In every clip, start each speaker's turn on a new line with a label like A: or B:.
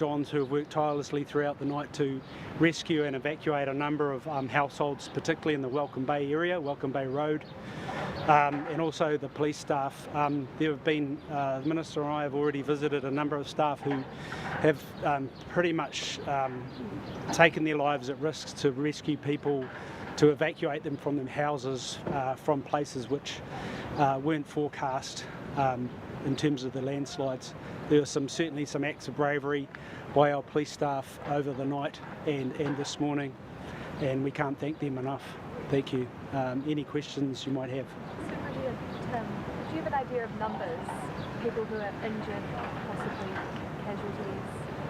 A: Johns, who have worked tirelessly throughout the night to rescue and evacuate a number of households, particularly in the Welcome Bay area, Welcome Bay Road, and also the police staff. There have been, the Minister and I have already visited a number of staff who have pretty much taken their lives at risk to rescue people, to evacuate them from their houses, from places which weren't forecast in terms of the landslides. There were certainly some acts of bravery by our police staff over the night and this morning, and we can't thank them enough. Thank you. Any questions you might have?
B: So, Tim, do you have an idea of numbers, people who are injured, possibly casualties,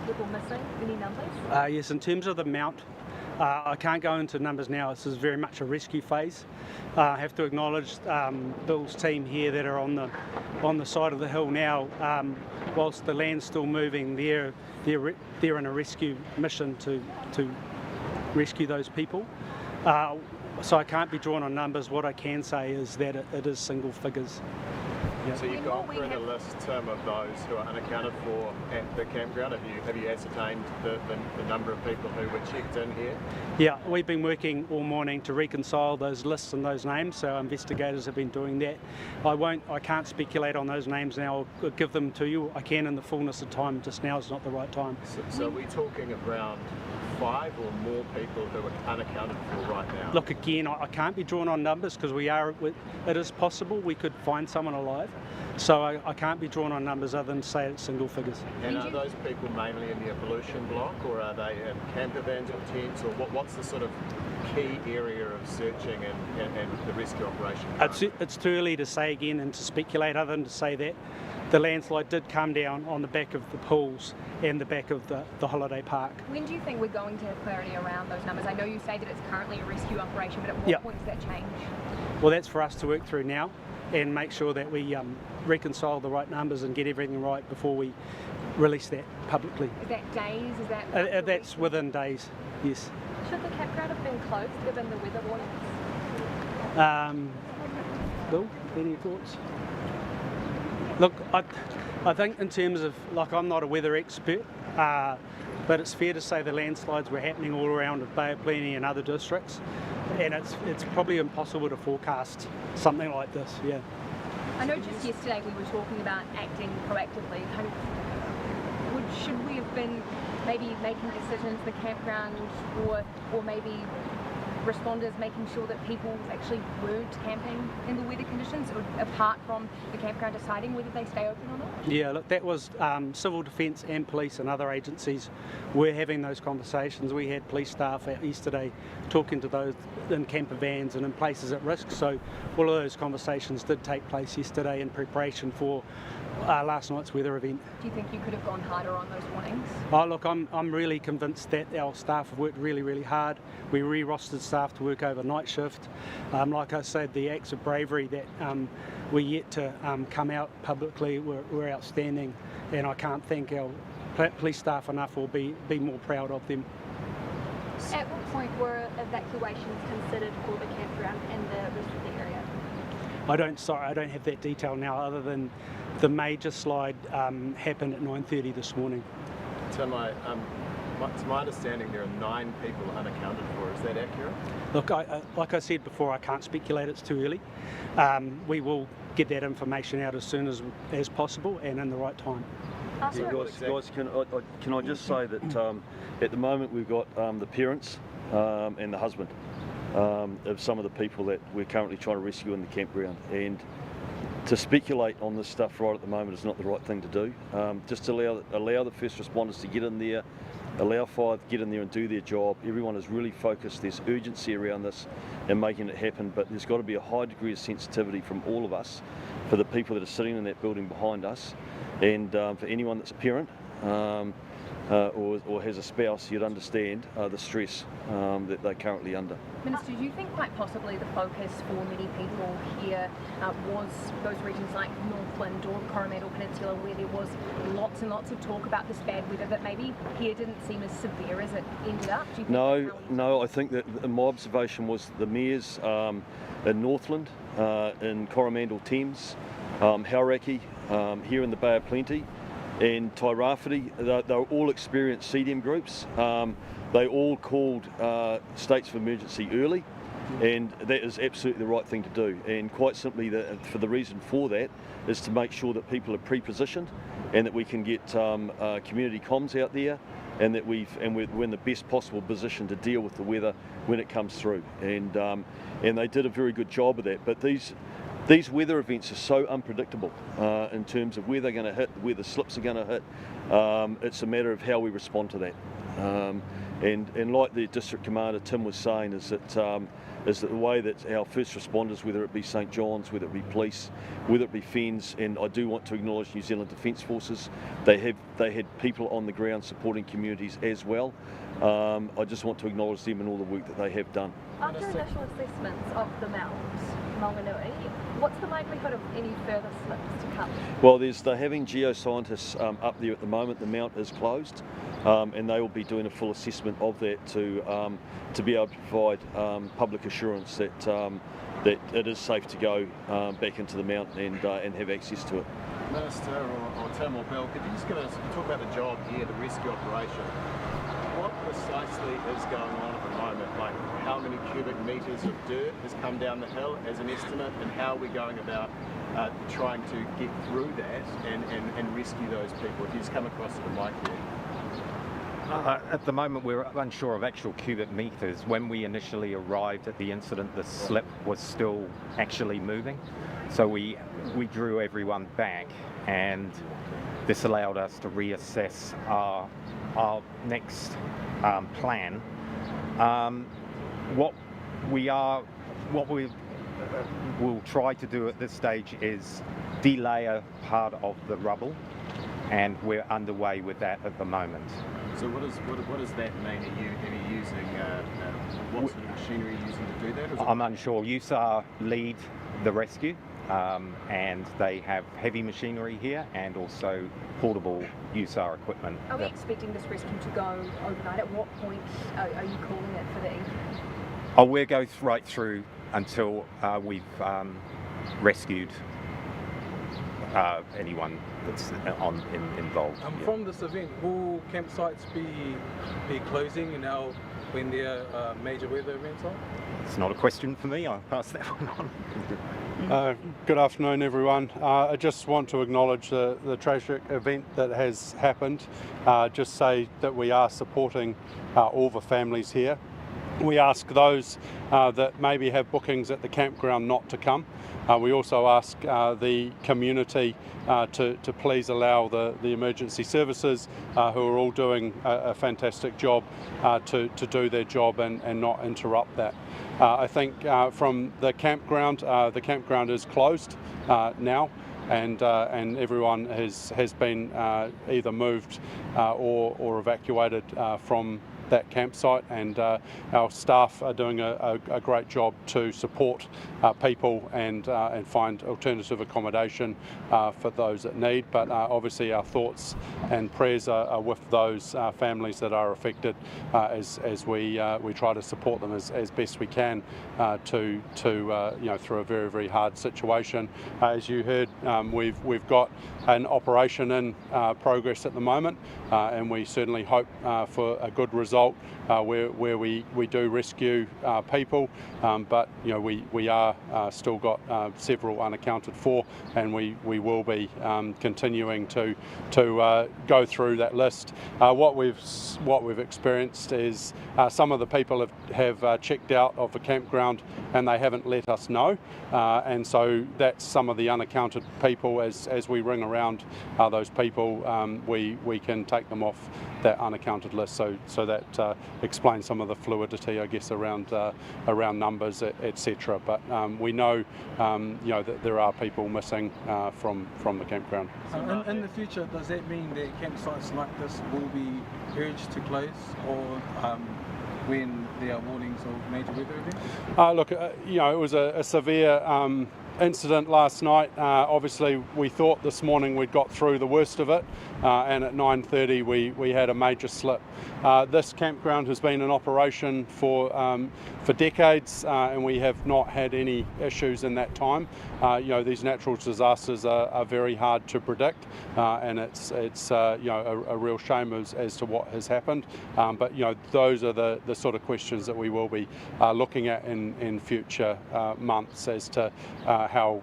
B: people missing? Any numbers?
A: Yes, in terms of the Mount, I can't go into numbers now. This is very much a rescue phase. I have to acknowledge Bill's team here that are on the side of the hill now. Whilst the land's still moving, they're in a rescue mission to rescue those people. So I can't be drawn on numbers. What I can say is that it is single figures.
C: Yeah. So you've gone through the list, Tim, of those who are unaccounted for at the campground. Have you ascertained the number of people who were checked in here?
A: Yeah, we've been working all morning to reconcile those lists and those names, so our investigators have been doing that. I can't speculate on those names now. I'll give them to you. I can in the fullness of time. Just now is not the right time.
C: So are we talking around 5 or more people who are unaccounted for right now?
A: Look, again, I can't be drawn on numbers because it is possible we could find someone alive. So I can't be drawn on numbers other than say it's single figures.
C: And are those people mainly in the abolition block, or are they in camper vans or tents, or what's the sort of key area of searching and the rescue operation?
A: It's too early to say again and to speculate other than to say that the landslide did come down on the back of the pools and the back of the holiday park.
B: When do you think we're going to have clarity around those numbers? I know you say that it's currently a rescue operation, but at what point does that change?
A: Well, that's for us to work through now and make sure that we reconcile the right numbers and get everything right before we release that publicly.
B: Is that days? Is that
A: that's within days, yes.
B: Should the campground have been closed given the weather warnings?
A: Bill, any thoughts? Look, I think in terms of, I'm not a weather expert, but it's fair to say the landslides were happening all around the Bay of Plenty and other districts, and it's probably impossible to forecast something like this, yeah.
B: I know just yesterday we were talking about acting proactively. Should we have been maybe making decisions, the campground, or maybe responders making sure that people actually weren't camping in the weather conditions, or apart from the campground deciding whether they stay open or not? Yeah, look, that was civil defence and police and other agencies were having those conversations. We had police staff out yesterday talking to those in camper vans and in places at risk, so all of those conversations did take place yesterday in preparation for last night's weather event. Do you think you could have gone harder on those warnings? Oh, look, I'm really convinced that our staff have worked really, really hard. We re-rostered staff to work overnight shift. Like I said, the acts of bravery that we're yet to come out publicly were outstanding, and I can't thank our police staff enough or be more proud of them. At what point were evacuations considered for the campground and the rest of the area?
A: I don't have that detail now, other than the major slide happened at 9:30 this morning.
C: Tim, to my understanding, there are 9 people unaccounted for. Is that accurate?
A: Look, like I said before, I can't speculate. It's too early. We will get that information out as soon as possible and in the right time.
D: Yeah, guys, can I just say that at the moment we've got the parents and the husband of some of the people that we're currently trying to rescue in the campground, and to speculate on this stuff right at the moment is not the right thing to do. Just allow the first responders to get in there, allow fire to get in there and do their job. Everyone is really focused. There's urgency around this and making it happen, but there's got to be a high degree of sensitivity from all of us for the people that are sitting in that building behind us, and for anyone that's a parent or has a spouse, you'd understand the stress that they're currently under.
B: Minister, do you think quite possibly the focus for many people here was those regions like Northland or Coromandel Peninsula, where there was lots and lots of talk about this bad weather, but maybe here didn't seem as severe as it ended up? Do you think
D: No, I think that my observation was the mayors in Northland, in Coromandel Thames, Hauraki, here in the Bay of Plenty, and Tairāwhiti, they're all experienced CDM groups. They all called states of emergency early, and that is absolutely the right thing to do. And quite simply, for the reason for that is to make sure that people are pre-positioned, and that we can get community comms out there, and that we're in the best possible position to deal with the weather when it comes through. And they did a very good job of that. But these weather events are so unpredictable in terms of where they're going to hit, where the slips are going to hit. It's a matter of how we respond to that. And like the District Commander Tim was saying, is that the way that our first responders, whether it be St John's, whether it be police, whether it be FENS, and I do want to acknowledge New Zealand Defence Forces, they had people on the ground supporting communities as well. I just want to acknowledge them and all the work that they have done.
B: After initial assessments of the Mount Maunganui, what's the likelihood of any further slips to come?
D: Well, they're having geoscientists up there at the moment. The mount is closed, and they will be doing a full assessment of that to be able to provide public assurance that it is safe to go back into the mount and have access to it.
C: Minister or Tim or Bill, could you just talk about the job here, the rescue operation? What precisely is going on at the moment? Like, how many cubic metres of dirt has come down the hill as an estimate, and how are we going about trying to get through that and rescue those people? If you just come across to the mic here.
E: At the moment, we're unsure of actual cubic metres. When we initially arrived at the incident, the slip was still actually moving. So we drew everyone back, and this allowed us to reassess our next plan. What we'll try to do at this stage is delayer part of the rubble, and we're underway with that at the moment.
C: So what does that mean? Are you using what sort of machinery are you using to do that?
E: I'm unsure. USAR lead the rescue, and they have heavy machinery here and also portable USAR equipment.
B: Are we expecting this rescue to go overnight? At what point are you calling it for the evening?
E: We'll go right through until we've rescued anyone that's involved.
F: From this event, will campsites be closing now when there are major weather events on?
E: It's not a question for me. I'll pass that one on.
G: Good afternoon, everyone. I just want to acknowledge the tragic event that has happened. Just say that we are supporting all the families here. We ask those that maybe have bookings at the campground not to come. We also ask the community to please allow the emergency services, who are all doing a fantastic job, to do their job and not interrupt that. I think from the campground is closed now, and everyone has been either moved or evacuated from that campsite, and our staff are doing a great job to support people and find alternative accommodation for those that need. But obviously our thoughts and prayers are with those families that are affected, as we try to support them as best we can to through a very, very hard situation. As you heard, we've got an operation in progress at the moment, and we certainly hope for a good result where we do rescue people, but we are still got several unaccounted for, and we will be continuing to go through that list. What we've experienced is some of the people have checked out of the campground and they haven't let us know, and so that's some of the unaccounted people. As we ring around those people, we can take them off that unaccounted list, so that explains some of the fluidity, I guess, around numbers, etc. But we know that there are people missing from the campground.
F: In the future, does that mean that campsites like this will be urged to close, or when there are warnings of major weather events?
G: Look, it was a severe incident last night, obviously we thought this morning we'd got through the worst of it, and at 9:30 we had a major slip. This campground has been in operation for decades, and we have not had any issues in that time. These natural disasters are very hard to predict, and it's a real shame as to what has happened. But those are the sort of questions that we will be looking at in future months as to how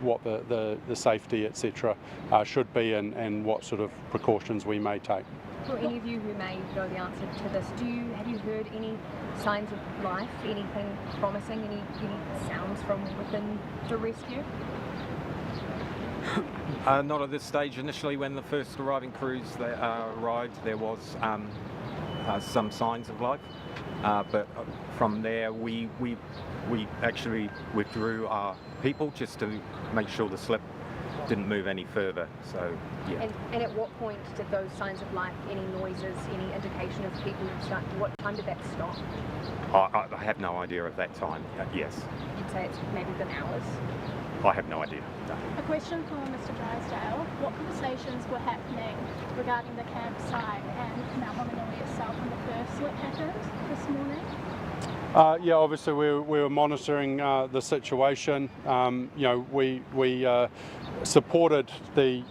G: what the safety etc. Should be, and what sort of precautions we may take.
B: For any of you who may know the answer to this, have you heard any signs of life, anything promising, any sounds from within the rescue?
E: Not at this stage. Initially, when the first arriving crews arrived, there was some signs of life, but from there we actually withdrew our people just to make sure the slip didn't move any further. So yeah.
B: And at what point did those signs of life, any noises, any indication of people start? What time did that stop?
E: I have no idea of that time. Yes.
B: You'd say it's maybe been hours.
E: I have no idea. No.
H: A question for Mr. Drysdale. What conversations were happening regarding the campsite and Mount Maunganui itself when the first slip happened this morning?
G: Obviously we were monitoring the situation. We supported the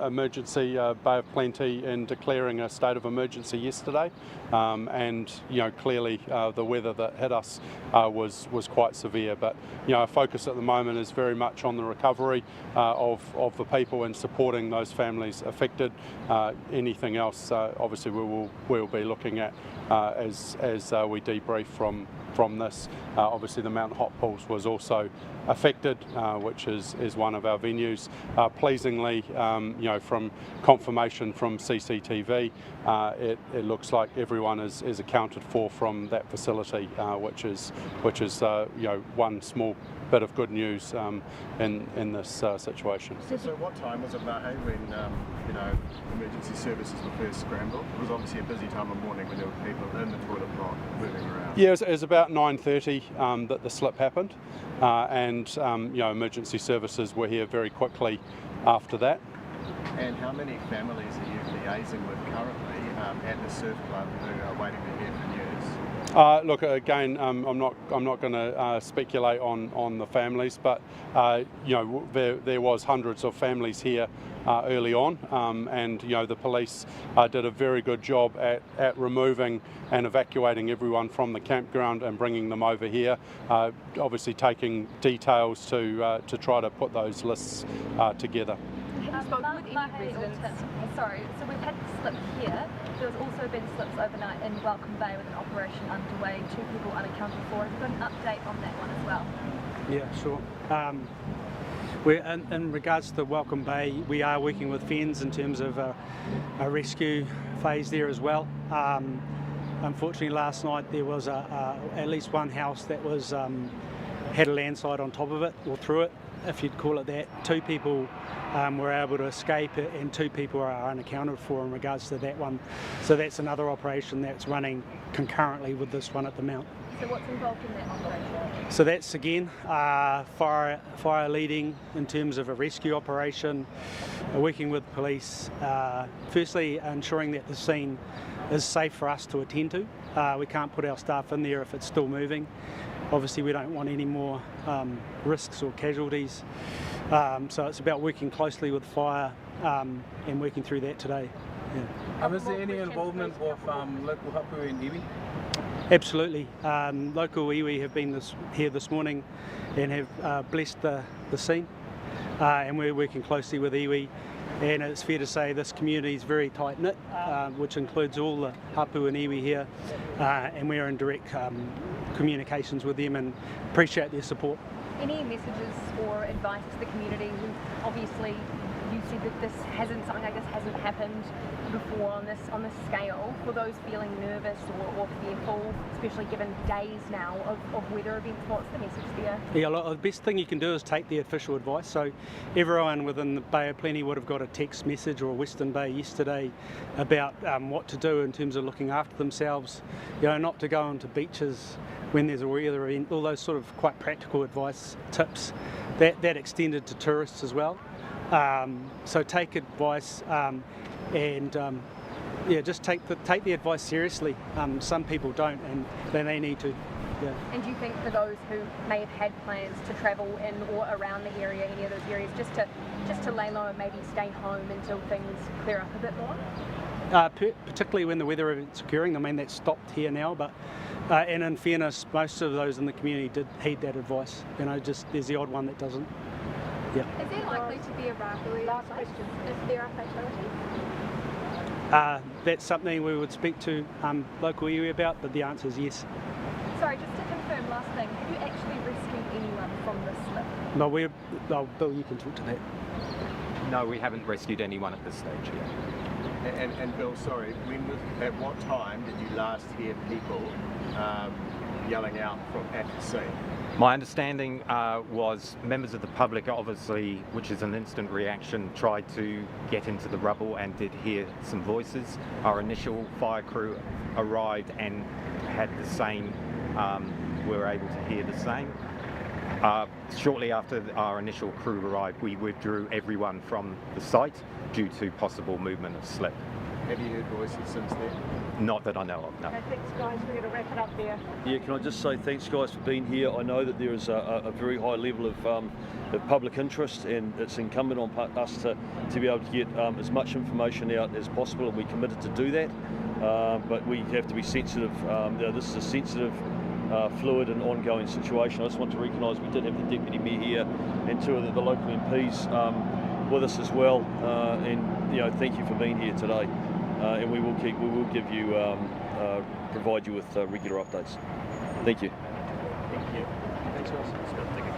G: emergency Bay of Plenty in declaring a state of emergency yesterday, and clearly the weather that hit us was quite severe. But our focus at the moment is very much on the recovery of the people and supporting those families affected. Anything else, obviously we'll be looking at as we debrief from this. Obviously the Mount Hot Pools was also affected, which is one of our venues. Pleasingly, from confirmation from CCTV, it looks like everyone is accounted for from that facility, which is one small bit of good news in this situation.
C: So what time was it, Mahe, when emergency services were first scrambled? It was obviously a busy time of morning when there were people in the toilet block moving around.
G: Yeah, it was about 9:30 that the slip happened, and emergency services were here very quickly after that.
C: And how many families are you liaising with currently at the surf club who are waiting to hear the news?
G: Look, again, I'm not going to speculate on the families, but there was hundreds of families here early on, and the police did a very good job at removing and evacuating everyone from the campground and bringing them over here. Obviously, taking details to try to put those lists together.
I: Sorry, so we've had the slip here. There's also been slips overnight in Welcome Bay with an operation underway, 2 people unaccounted for. Have you got an update on that one as well?
A: Yeah, sure. We're in regards to Welcome Bay, we are working with FENS in terms of a rescue phase there as well. Unfortunately, last night there was at least one house that was had a landslide on top of it, or through it, if you'd call it that. 2 people were able to escape, and 2 people are unaccounted for in regards to that one. So that's another operation that's running concurrently with this one at the Mount.
B: So what's involved in that operation?
A: So that's again fire leading in terms of a rescue operation, working with police. Firstly, ensuring that the scene is safe for us to attend to. We can't put our staff in there if it's still moving. Obviously we don't want any more risks or casualties. So it's about working closely with fire and working through that today. Yeah.
F: Was there any involvement of local hapu and iwi?
A: Absolutely. Local iwi have been here this morning and have blessed the scene, and we're working closely with iwi. And it's fair to say this community is very tight-knit, which includes all the hapu and iwi here, and we're in direct communications with them and appreciate their support.
B: Any messages or advice to the community who obviously you said that this hasn't happened before on this scale, for those feeling nervous or fearful, especially given days now of weather events? What's the message there?
A: Yeah, look, the best thing you can do is take the official advice. So everyone within the Bay of Plenty would have got a text message or a Western Bay yesterday about what to do in terms of looking after themselves. Not to go onto beaches when there's a weather event, all those sort of quite practical advice tips, that extended to tourists as well. So take advice and just take the advice seriously. Some people don't, and then they need to. Yeah.
B: And do you think for those who may have had plans to travel in or around the area, any of those areas, just to lay low and maybe stay home until things clear up a bit more?
A: Particularly when the weather event's occurring. I mean, that's stopped here now, but and in fairness, most of those in the community did heed that advice. Just there's the odd one that doesn't. Yeah.
I: Is there likely to be a rivalry?
H: Last question.
I: If there are fatalities?
A: That's something we would speak to local iwi about, but the answer is yes.
I: Sorry, just to confirm, last thing, have you actually rescued anyone from this slip?
A: No, Bill, you can talk to that.
E: No, we haven't rescued anyone at this stage yet.
C: And Bill, sorry, at what time did you last hear people yelling out at the scene?
E: My understanding was members of the public, obviously, which is an instant reaction, tried to get into the rubble and did hear some voices. Our initial fire crew arrived and had the same, we were able to hear the same. Shortly after our initial crew arrived, we withdrew everyone from the site due to possible movement of slip.
C: Have you heard voices since then?
E: Not that I know of, no.
H: Thanks, guys. We're going to wrap it up there.
D: Yeah, can I just say thanks, guys, for being here. I know that there is a very high level of public interest, and it's incumbent on us to be able to get as much information out as possible, and we're committed to do that. But we have to be sensitive. This is a sensitive, fluid and ongoing situation. I just want to recognise we did have the Deputy Mayor here and two of the local MPs with us as well. And thank you for being here today. And we will give you provide you with regular updates. Thank you.
C: Thank you.
A: Thanks, guys.